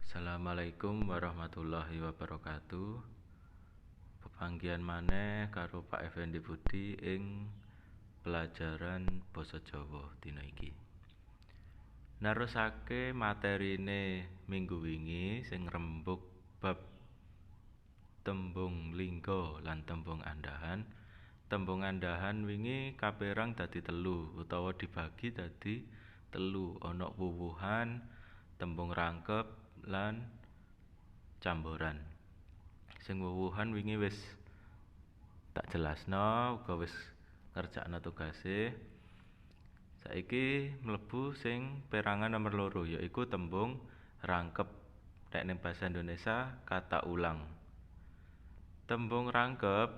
Assalamualaikum warahmatullahi wabarakatuh. Pepanggihan maneh karo Pak Effendi Budi ing pelajaran basa Jawa dina iki. Nerusake materine minggu wingi sing ngrembug bab tembung lingga lan tembung andhahan. Tembung andhahan wingi kapérang dadi telu utawa dibagi dadi telu, ana wuwuhan, tembung rangkep lan camboran. Sing wuwuhan wingi wis tak jelasno, uga wis ngerjakno tugase. Saiki mlebu sing perangan nomor 2 yaiku tembung rangkep. Nek ning basa Indonesia kata ulang. Tembung rangkep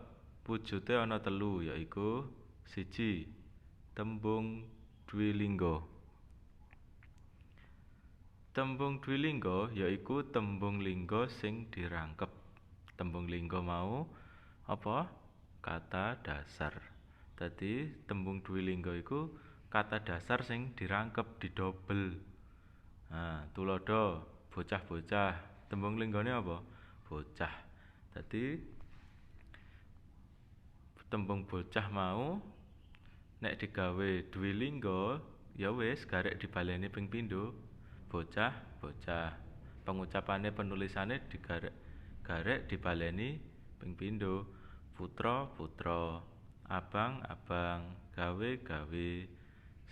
wujude ana telu yaiku 1. Tembung dwilingga. Tembung dwilingga yaiku tembung lingga sing dirangkep. Tembung lingga mau apa? Kata dasar. Dadi tembung dwilingga iku kata dasar sing dirangkep, didobel. Tuladha bocah-bocah. Tembung linggane apa? Bocah. Dadi tembung bocah mau nek digawe dwilingga ya wis garek dibaleni ping pindho. Bocah, bocah. Pengucapane penulisane digarek dibaleni ping pindho. Putra, putra. Abang, abang. Gawe, gawe.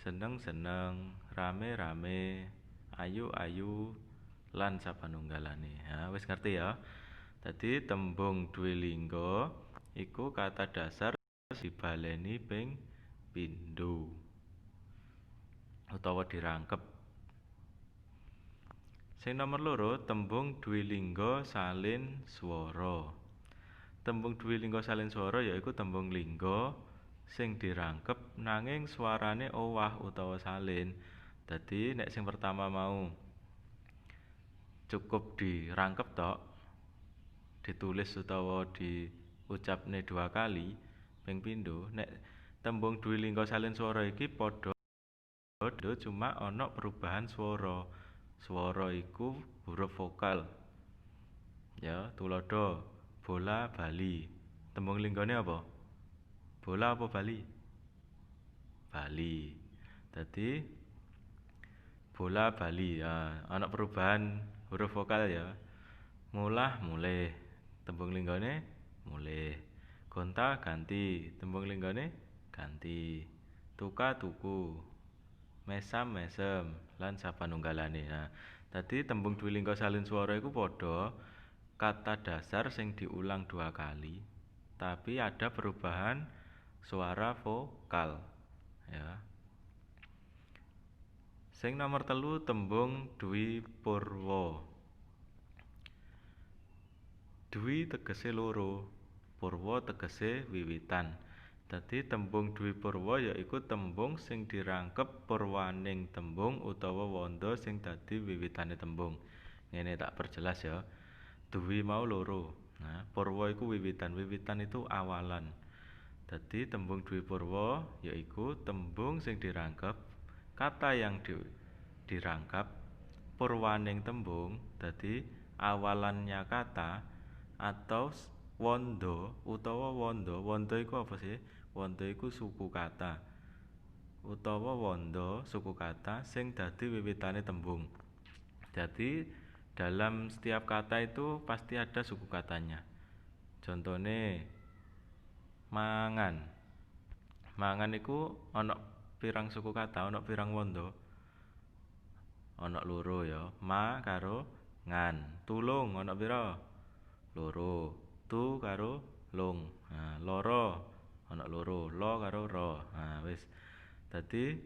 Seneng, seneng. Rame, rame. Ayu, ayu. Lan sapanunggalane. Wis ngerti ya. Dadi tembung dwilingga iku kata dasar dibaleni ping pindho utawa dirangkep. Sing nomor 2 tembung dwilingga salin swara. Tembung dwilingga salin swara yaiku tembung lingga sing dirangkep nanging swarane owah utawa salin. Dadi nek sing pertama mau cukup dirangkep tok, ditulis utawa diucapne 2 kali ping pindho. Nek tembung dwilingga salin swara iki padha cuma ana perubahan swara. Swara iku huruf vokal. Ya, tuladha bola bali. Tembung linggane apa? Bola apa bali? Bali. Dadi bola bali. Ana perubahan huruf vokal ya. Mulah mulih. Tembung linggane mulih. Gonta ganti. Tembung linggane ganti. Tuka tuku. Mesam mesem lan sapanunggalane. Dadi tembung dwilingga salin swara iku padha kata dasar sing diulang 2 kali, tapi ada perubahan suara vokal. Ya. Sing nomor 3 tembung dwipurwa. Dwi tegese loro, purwa tegese wiwitan. Dadi tembung dwipurwa yaiku tembung sing dirangkep purwaning tembung utawa wanda sing dadi wiwitane tembung. Ngene tak perjelas ya. Dwi mau loro. Purwa iku wiwitan. Wiwitan itu awalan. Dadi tembung dwipurwa yaiku tembung sing dirangkep kata yang dirangkap purwaning tembung, dadi awalannya kata atau wanda utawa wanda. Wanda iku apa sih? Wanda iku suku kata utawa wanda suku kata sing dadi wiwitane tembung. Jadi dalam setiap kata itu pasti ada suku katanya. Contone mangan. Mangan iku ana pirang suku kata, ana pirang wanda? Ana 2 ya. Ma karo ngan. Tulung ana pira? 2. Tu karo lung. Lara ana 2. Lo karo ro. Wis. Dadi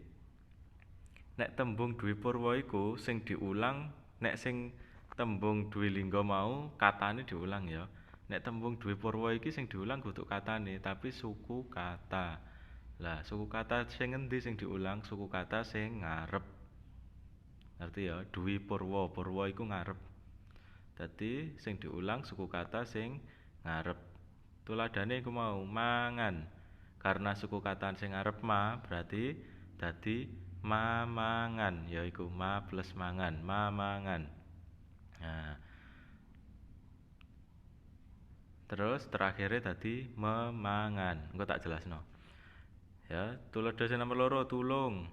nek tembung dwipurwa iku sing diulang, nek sing tembung dwilingga mau katane diulang ya. Nek tembung dwipurwa iki sing diulang kudu katane, tapi suku kata. Lah, suku kata sing endi sing diulang? Suku kata sing ngarep. Ngerti ya? Dwipurwa, purwa iku ngarep. Dadi sing diulang suku kata sing ngarep. Tuladhane iku mau mangan. Karena suku kata sing ngarep ma, berarti dadi mamangan, yaiku ma plus mangan, mamangan. Terus terakhirnya tadi memangan. Engko tak jelasno. Ya, tuladha sing nomor loro tulung.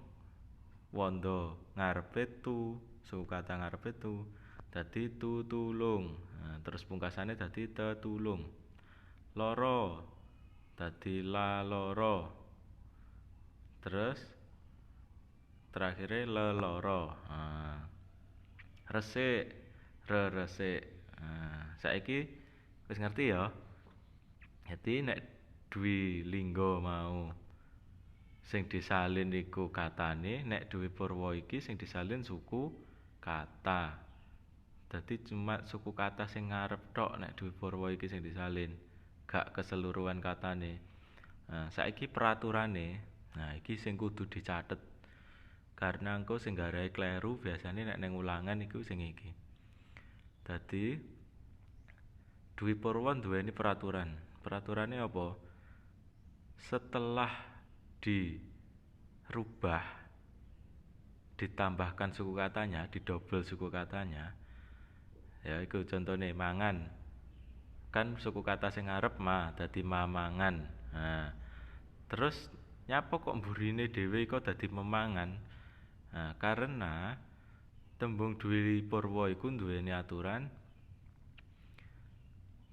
Wanda ngarepe tu, suku kata ngarepe tu. Dadi tutulung. Nah, terus pungkasane dadi tetulung. Loro dadi laloro. Terus terakhirnya leloro. Nah, resik reresik. Nah, saiki wis ngerti ya. Jadi nek dwi lingga mau sing disalin iku katane, nek dwi purwa iki sing disalin suku kata. Dadi cuma suku kata sing ngarep tok nek dwi purwa iki sing disalin, gak keseluruhan katane. Nah, saiki peraturane, nah iki sing kudu dicatet. Karena engko sing garahe kleru biasane nek ning ulangan iku sing iki. Dadi dwi purwa duweni peraturan. Peraturannya apa? Setelah dirubah, ditambahkan suku katanya, didobel suku katanya, ya iku contohnya mangan, kan suku kata sing ngarep ma, dadi mamangan. Nah, terus nyapa kok mburine dhewe kok dadi memangan? Nah, karena tembung dwi purwa iku duweni aturan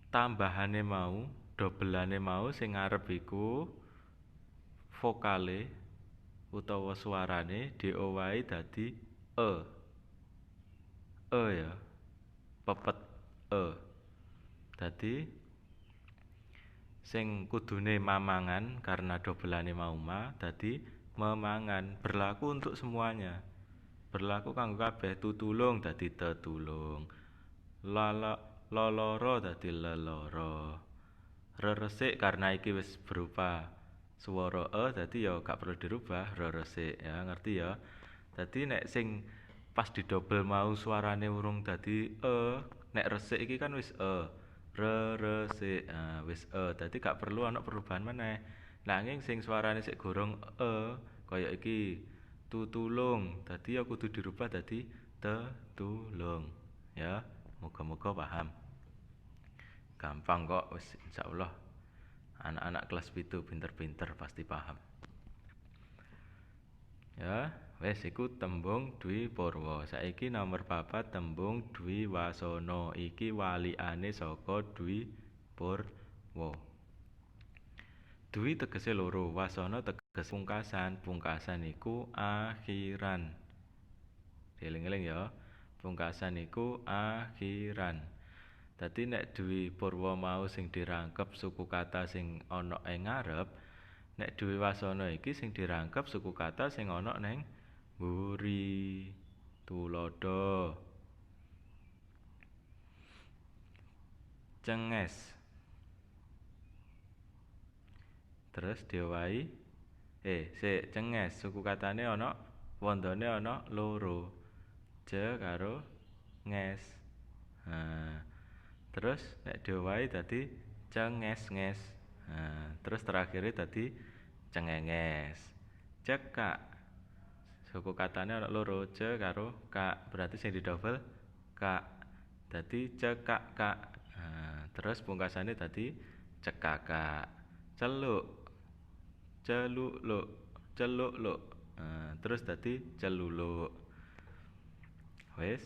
tambahane mau, dobelane mau sing ngarep iku vokale utawa suarane diowahi dadi e. E ya. Pepet e. Dadi sing kudune mamangan karena dobelane mau ma dadi memangan, berlaku untuk semuanya. Berlaku kanggo kabeh. Tutulung dadi tetulung. Loloro dadi leloro. Reresik karena iki wis berupa swara e dadi ya gak perlu dirubah, reresik ya, ngerti ya. Dadi nek sing pas didobel mau suarane urung dadi e, nek resik iki kan wis e. Reresik. Nah, wis e. Dadi gak perlu ana perubahan meneh. Nanging sing suarane sik gorong e, kaya iki tutulung, dadi ya kudu dirubah dadi tetulung. Ya, moga-moga paham. Gampang kok, wis insyaallah. Anak-anak kelas 7 pinter-pinter pasti paham. Ya, wis iku tembung dwi purwa. Saiki nomor 4 tembung dwi wasana. Iki walikane saka dwi purwa. Dwi tegese loro, wasana tegese pungkasan. Pungkasan iku akhiran. Dieling-eling ya. Pungkasan iku akhiran. Dadi nek dwi purwa mau sing dirangkep suku kata sing ana ing ngarep, nek dwi wasana iki sing dirangkep suku kata sing ana ning mburi. Tuladha cenges. Terus diowahi sik cenges suku katane ana wandane ana loro. Je karo nges. Nah, terus nek diowahi dadi cenges-nges. Nah, terus terakhirnya dadi cengenges. Cekak. Suku katane ana loro, ce karo kak. Berarti sing didobel kak. Dadi cekak-kak. Nah, terus pungkasane dadi cekakak. Celuk. Celuk-luk. Celuk-luk. Nah, terus dadi celuluk. Wis.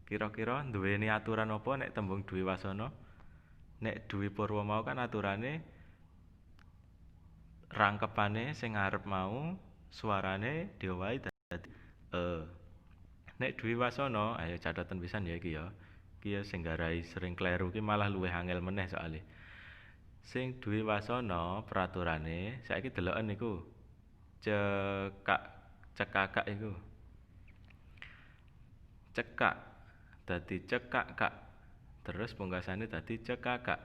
Kira-kira duweni aturan apa nek tembung dwi wasana? Nek dwi purwa mau kan aturane rangkepane sing ngarep mau suarane diowahi dadi e. Nek dwi wasana, ayo catatan pisan ya iki ya. Iki ya sing garai sering kleru iki malah luwih angel meneh soalé. Sing dwi wasana peraturane saiki deloken niku. Cekakak iku. Cekak dadi cekak kak. Terus pungkasane dadi cekakak.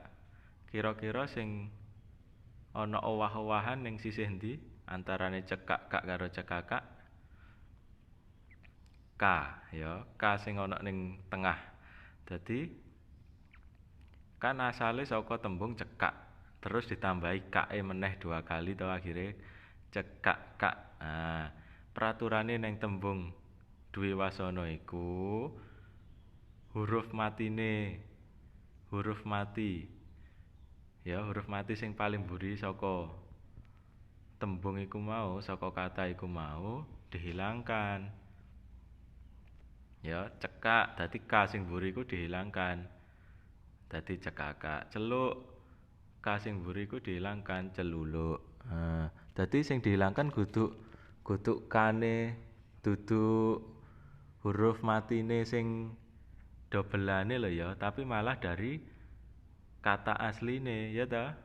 Kira-kira sing ana owah-owahan ning sisih ndi antarane cekak kak karo cekakak? K ya, K sing ana ning tengah. Dadi kan asale saka tembung cekak, terus ditambahi kake meneh 2 kali to akhire cekak kak. Nah, peraturane ning tembung dwi wasana iku huruf matine huruf mati. Ya, huruf mati sing paling mburi saka tembung iku mau, saka kata iku mau dihilangkan. Ya, cekak dadi K sing mburi iku dihilangkan. Dadi cekakak. Celuk K sing mburi iku dihilangkan, celuluk. Dadi sing dihilangkan kudu kane, dudu huruf matine sing dobelane lho ya, tapi malah dari kata asline ya ta.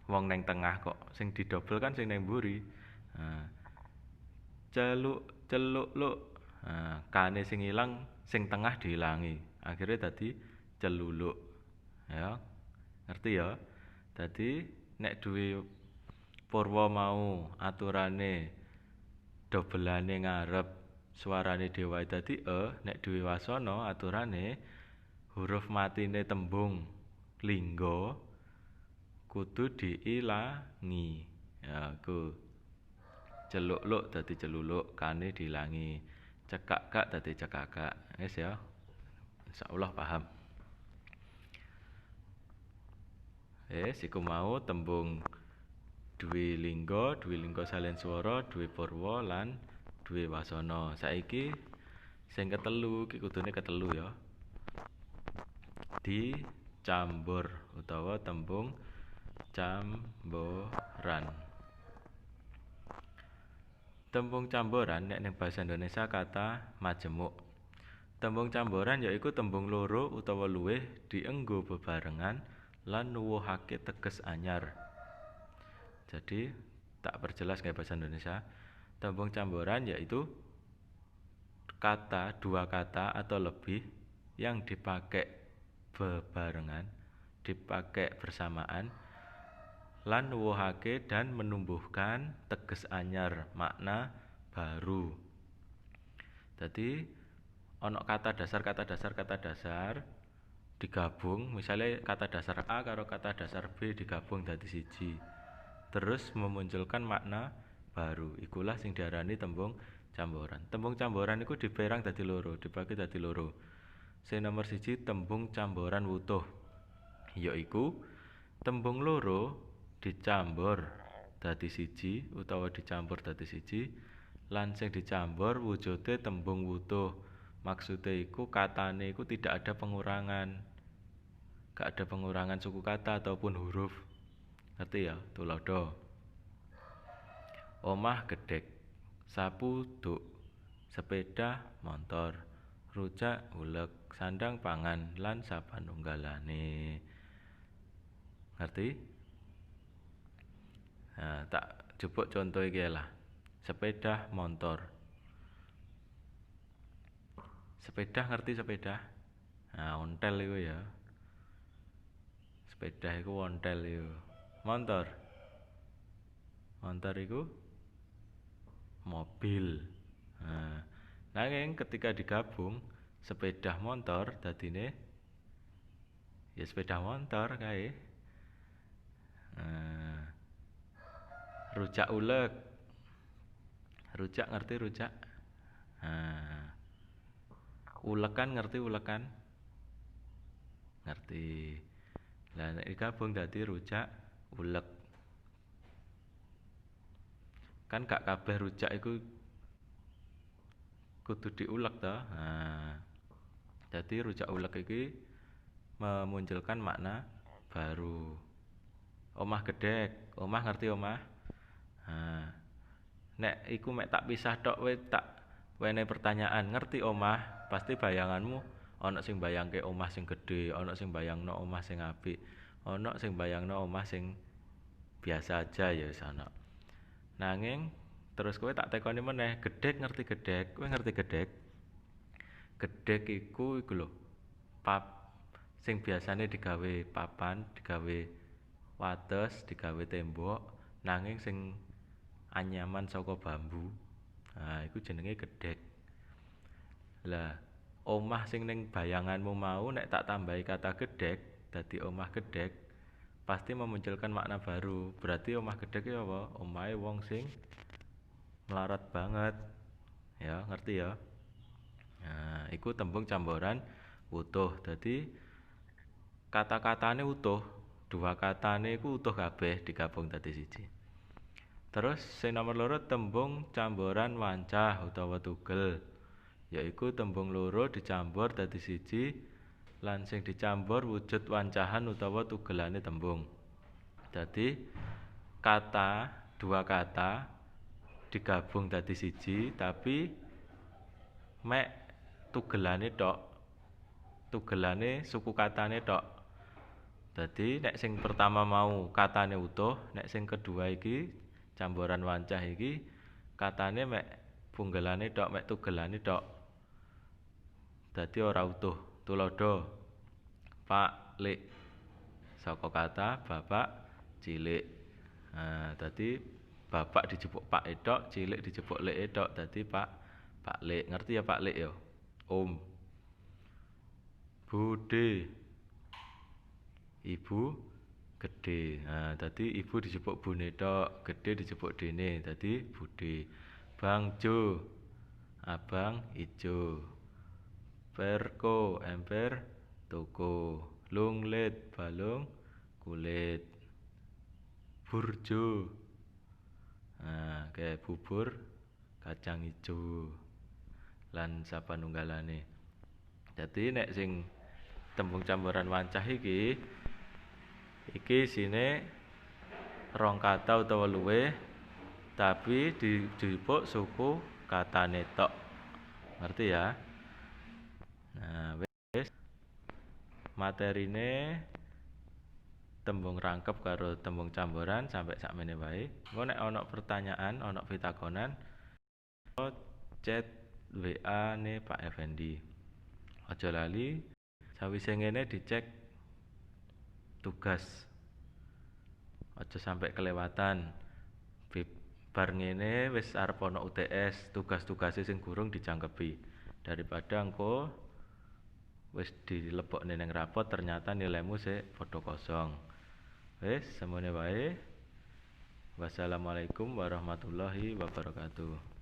Wong neng tengah kok sing didobel kan sing neng mburi. Celuk-luk. Kane sing ilang, sing tengah dihilangi. Akhirnya dadi celuluk. Ya. Ngerti ya? Dadi nek duwe purwa mau aturane dobelane ngarep suarane dhewe dadi nek duwe wasana aturane huruf matine tembung lingga kudu diilangi. Ya ku celuk-luk dadi celuluk, kane diilangi. Cekak-kak dadi cekakak. Wis ya. Insyaallah paham. Iku mau tembung duwe lingga salin swara, duwe purwa lan duwe wasana. Saiki sing ketelu iki kudune ketelu ya. Dicambur utawa tembung camboran. Tembung camboran nek ning basa Indonesia kata majemuk. Tembung camboran yaiku tembung loro utawa luwih dienggo bebarengan lan nuwuhake teges anyar. Jadi tak perjelas kayak bahasa Indonesia. Tembung camboran yaitu dua kata atau lebih yang dipakai bebarengan, dipakai bersamaan lan nuwuhake dan menumbuhkan teges anyar, makna baru. Jadi ono kata dasar digabung, misalnya kata dasar A karo kata dasar B digabung dadi siji. Terus memunculkan makna baru. Ikulah sing diarani tembung camboran. Tembung camboran iku dipérang dadi loro, dibagi dadi loro. Sing nomor 1 tembung camboran wutuh. Yaiku tembung loro dicambur dadi siji utawa dicampur dadi siji lan sing dicambur wujude tembung wutuh. Maksude iku katane iku tidak ada pengurangan. Gak ada pengurangan suku kata ataupun huruf. Ngerti ya? Tulodo. Omah gedhek, sapu duk, sepeda motor, rujak uleg, sandang pangan lan sapanunggalane. Ngerti? Nah, tak jupuk contoh iki lah. Sepeda motor. Sepeda ngerti sepeda? Nah, ontel iku ya. Sepeda iku ontel iku. Motor. Motor iku mobil. Nah, nanging ketika digabung sepeda motor dadine ya sepeda motor kae. Rujak uleg. Rujak ngerti rujak? Ulekan ngerti ulekan? Ngerti. Lah nek digabung dadi rujak uleg. Kan gak kabeh rujak iku kudu diulek to. Jadi rujak uleg iki memunculkan makna baru. Omah gedhek, omah ngerti omah? Nek iku mek tak pisah tok tak wene pertanyaan, ngerti omah? Pasti bayanganmu ana sing bayangke omah sing gedhe, ana sing bayangno omah sing apik, ana sing bayangno omah sing biasa aja ya wis ana. Nanging terus kowe tak tekoni meneh, gedhek ngerti gedhek? Kowe ngerti gedhek? Gedhek iku lho. Sing biasane digawe papan, digawe wates, digawe tembok, nanging sing anyaman saka bambu. Nah, iku jenenge gedhek. Lah, omah sing ning bayanganmu mau nek tak tambahi kata gedhek dadi omah gedhek, pasti memunculkan makna baru. Berarti omah gedhek iki apa? Omahe wong sing melarat banget. Ya, ngerti ya? Nah, iku tembung camboran wutuh. Dadi kata-katane utuh, dua katane iku utuh kabeh digabung dadi siji. Terus sing nomor loro tembung camboran wancah utawa tugel, yaiku tembung loro dicampur dadi siji lan sing dicampur wujud wancahan utawa tugelane tembung. Dadi dua kata digabung dadi siji tapi mek tugelane tok. Tugelane suku katane tok. Dadi nek sing pertama mau katane utuh, nek sing kedua iki camboran wancah iki katane mek punggelane tok, mek tugelane tok. Dadi ora utuh. Tulodo Pak Lik saka kata bapak cilik. Nah, dadi bapak dijupuk Pak tok, cilik dijupuk Lik tok, dadi Pak Lik. Ngerti ya Pak Lik ya? Om. Bude ibu gede. Nah, dadi ibu dijupuk bune tok, gede dijupuk dene, dadi bude. Bang Jo abang ijo. Perko emper toko. Lunglit balung kulit. Burjo kayak bubur kacang ijo lan sapanunggalane. Dadi nek sing tembung camboran wancah iki isine rong kata utawa luwih tapi dijupuk suku katane tok. Ngerti ya? Nah, wis materine tembung rangkep karo tembung camboran sampai sakmene wae. Engko nek ana pertanyaan, ana pitakonan, chat WA ne Pak Effendi. Aja lali sawise ngene dicek tugas. Aja sampai kelewatan. Bar ngene wis arep ana UTS, tugas-tugase sing gurung dijangkepi. Daripada engko wis dilebokne ning rapot ternyata nilaimu sik padha kosong. Wis semono wae. Wassalamualaikum warahmatullahi wabarakatuh.